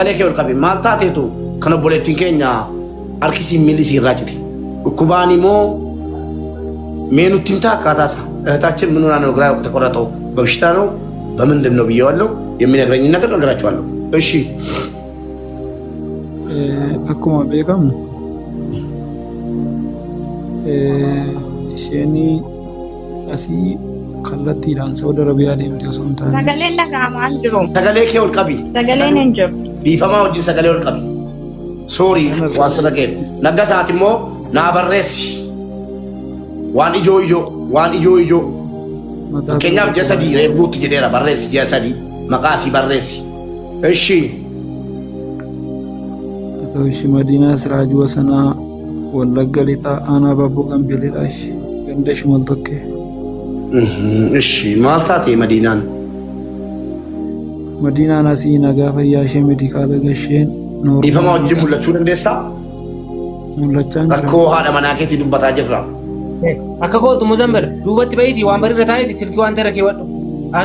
Aleke olkabi malta tetu kana boletin kenya arkisi milisi rajiti ukubani mo menu tinta katasa እህታችን ምን ሆና ነው ግራ ተቆራጠው በሽታ ነው በምንድን ነው ብየዋለሁ የሚነግረኝ ነገር ነገራችኋለሁ እሺ akkuma beekamu isheni asii kallattiidhaan Saudi Arabiyaa deemte osoo hin taane sagaleen dhaga'amaa hin jiru. Sagalee kee ol qabi. Sagaleen hin jiru. Dhiifamaa wajjin sagalee ol qabi. Soorii waan sana ga'eef. Nagga isaati immoo naa barreessi. Waan ijoo. Fakkeenyaaf ji'a sadii reebuutti jedheera barreessi ji'a sadii maqaasii barreessi. Eshi. Atoo ishi Madiinaa Siraajuu Wasanaa Wallagga Lixaa Aanaa Babboo Gambeelidha ishi ganda Shimal Tokkee. Eshi maal taate Madiinaan? Madiinaan asii nagaa fayyaa ishee meedikaala gasheen nooruu. Dhiifamaa wajjin mul'achuu dandeessaa? Mul'achaa hin jiru. Rakkoo haadha manaa keetii dubbataa jirra. Akka kootu Muzammil duubatti bahiitii waan barirra taa'eeti silkii waan ta'e keewwadhu.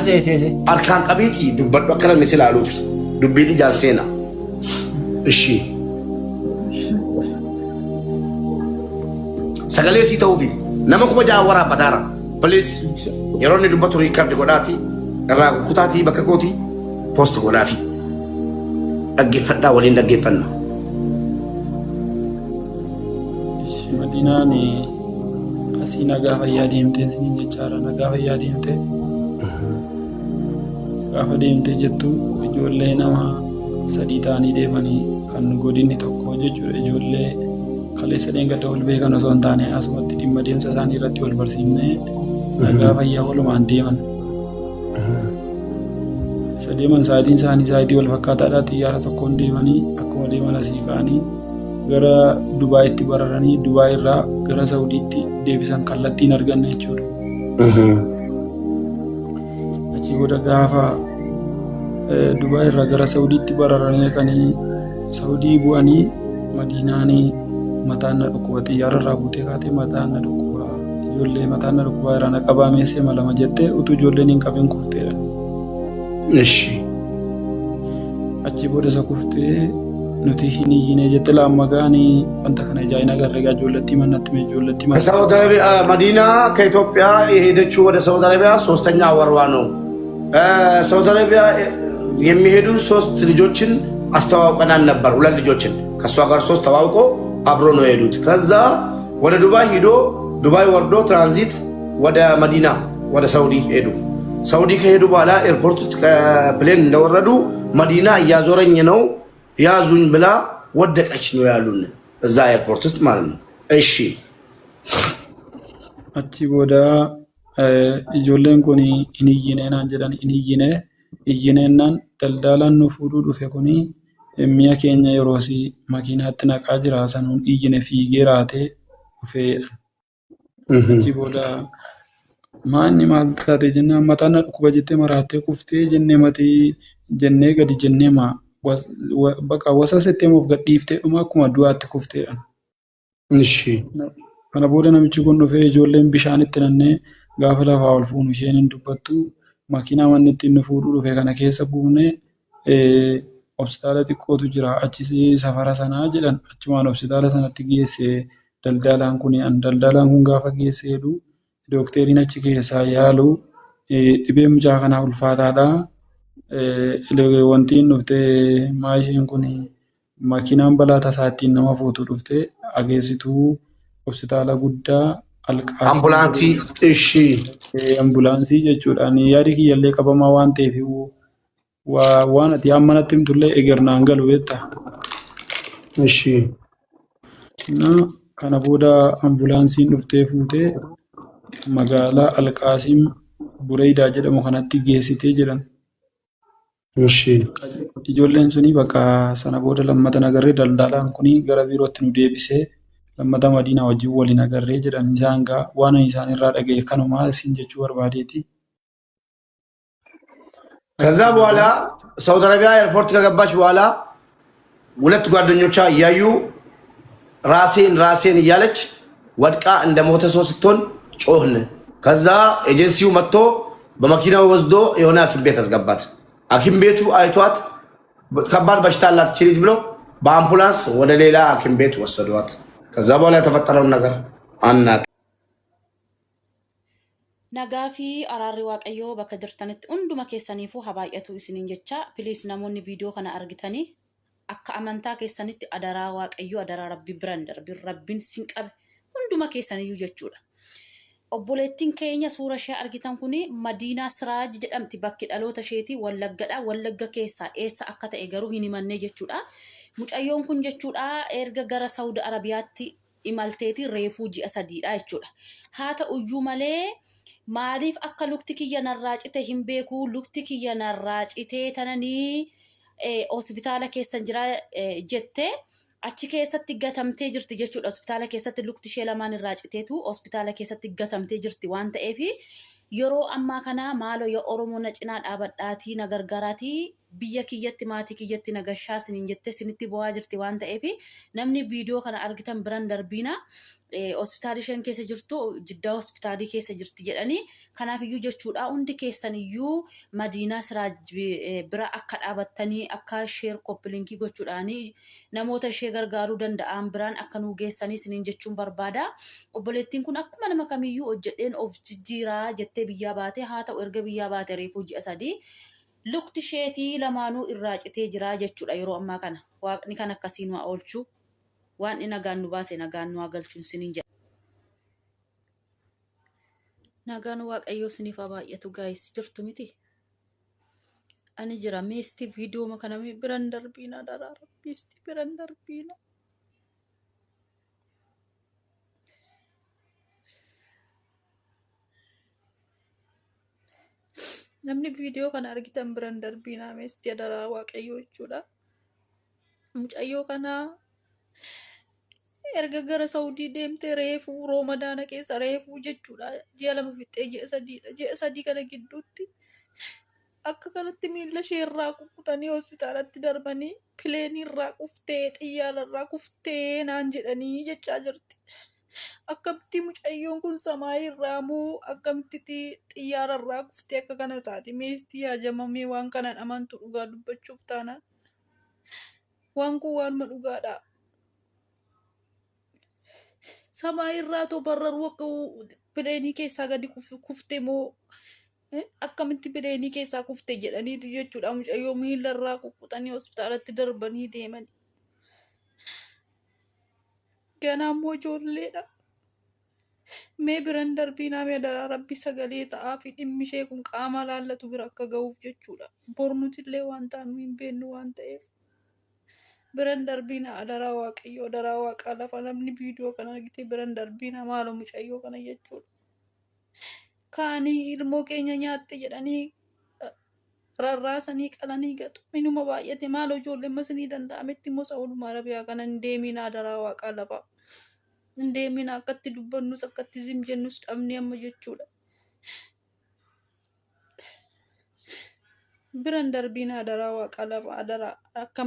Seese. Harkaan qabiitii dubbadhu akka namni si ilaaluufi. Dubbiin ijaan seena. Eshi. Sagalee sii ta'uufi nama kuma ja'a waraabbataara. Please yeroo inni dubbatu riikardi godhaati irraa kutaatii bakka kooti poost godhaafi dhaggeeffadhaa waliin dhaggeeffanna. Madiinaan asii nagaa fayyaa deemtee siniin jechaadha nagaa fayyaa deemtee gaafa deemtee jettu ijoollee nama sadii ta'anii deemanii kan godinni tokko jechuudha ijoollee kaleessa deengada wal beekan osoo hin taane asumatti dhimma deemsa isaanii irratti wal barsiifnee nagaa fayyaa walumaan deeman. Isa deeman sa'aatiin isaanii sa'aatii wal fakkaataadhaa xiyyaara tokkoon deemanii akkuma deeman asii ka'anii gara Dubaayitti bararanii Dubaay irraa gara Saudiitti deebisan kallattiin arganne jechuudha. Achi booda gaafa Dubaay irraa gara Saudiitti bararanii dhaqanii Saudii bu'anii Madiinaanii mataan na dhukkuba xiyyaara irraa buutee kaatee mataan na dhukkuba ijoollee mataan na dhukkuba irraa na qabamee seema lama jettee utuu ijoolleen hin qabin kufteedha. Eshi. Achi booda isa kuftee nuti hin iyyine jette lamma gaanii wanta kana ijaa'ina agarreegaa ijoollettii mannatti mee ijoollettii mannatti. ከሳውዲ አረቢያ መዲና ከኢትዮጵያ የሄደችው ወደ ሳውዲ አረቢያ ሶስተኛ ወርዋ ነው። ሳውዲ አረቢያ የሚሄዱ ሶስት ልጆችን አስተዋውቀናል ነበር። ሁለት ልጆችን ከሷ ጋር ሶስት ተዋውቆ አብሮ ነው የሄዱት። ከዛ ወደ ዱባይ ሄዶ ዱባይ ወርዶ ትራንዚት ወደ መዲና ወደ ሳውዲ ሄዱ። ሳውዲ ከሄዱ በኋላ ኤርፖርት ውስጥ ከፕሌን እንደወረዱ መዲና እያዞረኝ ነው ያዙኝ ብላ ወደቀች ነው ያሉን እዛ ኤርፖርት ውስጥ ማለት ነው። እሺ አቺ ቦዳ ijoolleen kun hin iyyine naan jedhan hin iyyineennan daldaalaan nu fuudhuu dhufe kun mi'a keenya yeroosi makiinaatti naqaa jira sanuun iyyine fiigee raatee dhufeedha. Achi booda maanni maal taate jennaan mataan na dhukkuba jettee maraattee kuftee jennee matii jennee gadi jennee bakka wasa setteemuuf gadhiiftee dhuma akkuma du'aatti kufteedha. Kana booda namichi kun dhufee ijoolleen bishaanitti nannee gaafa lafaa ol fuunu isheen hin dubbattu makiinaa manni ittiin nu fuudhuu dhufe kana keessa buufnee hospitaala xiqqootu jira achi safara sanaa jedhan achumaan hospitaala sanatti geesse daldaalaan kun gaafa geesse jedhu dookteriin achi keessaa yaalu dhibee mucaa kanaa ulfaataadha. Wanti hin dhufte maashiin kun makiinaan balaa tasaa ittiin nama fuutu dhufte ageessituu hospitaala guddaa alqaasii. Ambulaansii ishii. Ambulaansii jechuudhaan yaadi kiyyallee qabamaa waan ta'eef waan ati hammanatti himtullee eegernaan galu beektaa. Ishii. Kana booda ambulaansiin dhuftee fuutee magaalaa alqaasiin Bureedaa jedhamu kanatti geessitee jedhan. Ijoolleen suni bakka sana booda lammata nagarree daldaalaan kuni gara biirootti nu deebisee lammata Madiinaa wajjin waliin agarree jedhan isaan gaa waan isaan irraa dhaga'e kanumaa isin jechuu barbaadeeti. ከዛ በኋላ ሳውዲ አረቢያ ኤርፖርት ከገባች በኋላ ሁለት ጓደኞቿ እያዩ ራሴን እያለች ወድቃ እንደ ሞተ ሰው ስትሆን ጮህን። ከዛ ኤጀንሲው መጥቶ በመኪናው ወስዶ የሆነ ሐኪም ቤት አስገባት። ሐኪም ቤቱ አይቷት ከባድ በሽታ አላት እቺ ልጅ ብሎ በአምቡላንስ ወደ ሌላ ሐኪም ቤት ወሰዷት። ከዛ በኋላ የተፈጠረውን ነገር አናውቅም። Nagaa fi araarri waaqayyoo bakka jirtanitti hunduma keessaniifuu habaay'atu isiniin jecha piliis namoonni viidiyoo kana argitanii akka amantaa keessanitti adaraa waaqayyoo adaraa rabbii biraan darbin rabbiin sin qabe hunduma keessaniyyuu jechuudha. Obboleettiin keenya suura ishee argitan kuni Madiinaa Siraaj jedhamti bakki dhaloota isheetii Wallaggadha. Wallagga keessaa eessa akka ta'e garuu hin himannee jechuudha. Mucayyoon kun jechuudha erga gara Saudi Arabiyaatti imalteetii reefuu ji'a sadiidha jechuudha. Haa ta'uyyuu malee maaliif akka lukti kiyya narraa cite hin beeku. Lukti kiyya narraa citee tananii hospitaala keessa jira jettee achi keessatti gatamtee jirti jechuudha. Hospitaala keessatti lukti ishee lamaan irraa citeetu hospitaala keessatti gatamtee jirti waan ta'eef yeroo ammaa kana maaloo ya Oromoo na cinaa dhaabadhaatii na gargaaraatii biyya kiyyatti maatii kiyyatti nagashaa siniin jettee sinitti bo'aa jirti waan ta'eef namni viidiyoo kana argitan biraan darbiina hospitaali isheen keessa jirtu Jiddaa hospitaalii keessa jirti jedhanii kanaafiyyuu jechuudha hundi keessaniyyuu Madiinaa Siraaj bira akka dhaabattanii akka sheer koppilinkii gochuudhaanii namoota ishee gargaaruu danda'an biraan akka nuu geessanii siniin jechuun barbaada. Obboleettiin kun akkuma nama kamiyyuu hojjedheen of jijjiiraa jettee biyyaa baate haa ta'u erga biyyaa baate reefuu ji'a sadii lukti isheetii lamaanuu irraa citee jira jechuudha. Yeroo ammaa kana waaqni kan akkasii nu oolchu waan inni nagaan nu baase nagaan nu galchuun siniin jedha. Nagaan waaqayyoo siniif baay'atu gaayis jirtu miti. Ani jira meesti viidiyoo kana biraan darbiina daraa rabbiisti biraan darbiina. Namni viidiyoo kana argitan biraan darbiina meesti adaraa waaqayyoo jechuudha. Mucayyoo kana erga gara Saudii deemtee reefuu Roomadaana keessa reefuu jechuudha. Ji'a lama fixee ji'a sadiidha. Ji'a sadii kana gidduutti akka kanatti miila ishee irraa kukkutanii hospitaalatti darbanii pileenii irraa kuftee xiyyaara irraa kuftee naan jedhanii jechaa jirti. Akkamitti mucayyoon kun samaayii irraa moo akkamitti xiyyaara irraa kuftee akka kana taati? Meestii yaajamamee waan kanaan amantu dhugaa dubbachuuf taanaan waan kun waanuma dhugaadha. Samaayii irraa too barraruu akka pileenii keessaa gadi kuftee moo akkamitti pileenii keessaa kuftee jedhaniitu jechuudha. Mucayyoo miila irraa kukkutanii hospitaalatti darbanii deemanii. Ganaa immoo ijoolleedha. Mee biraan darbiinaa mee adaraa rabbi sagalee ta'aa fi dhimmi ishee kun qaama laallatu bira akka ga'uuf jechuudha. Bornutillee waan taanu hin beeknu waan ta'eef. Biraan darbiinaa adaraa waaqayyoo adaraa waaqaa lafa namni viidiyoo kana argite biraan darbiinaa maaloo mucayyoo kana jechuudha. Kaanii ilmoo keenya nyaatte jedhanii rarraasanii qalanii gatu. Minuma baay'ate maaloo ijoolleen masinii danda'ametti immoo Saa'uuduma Arabiyaa kana hin deemina adaraa waaqaa lafa. Hin deemina akkatti dubbannus akkatti zim jennus dhabnee amma jechuudha. Biraan darbiinaa adaraa waaqaa lafa adaraa akka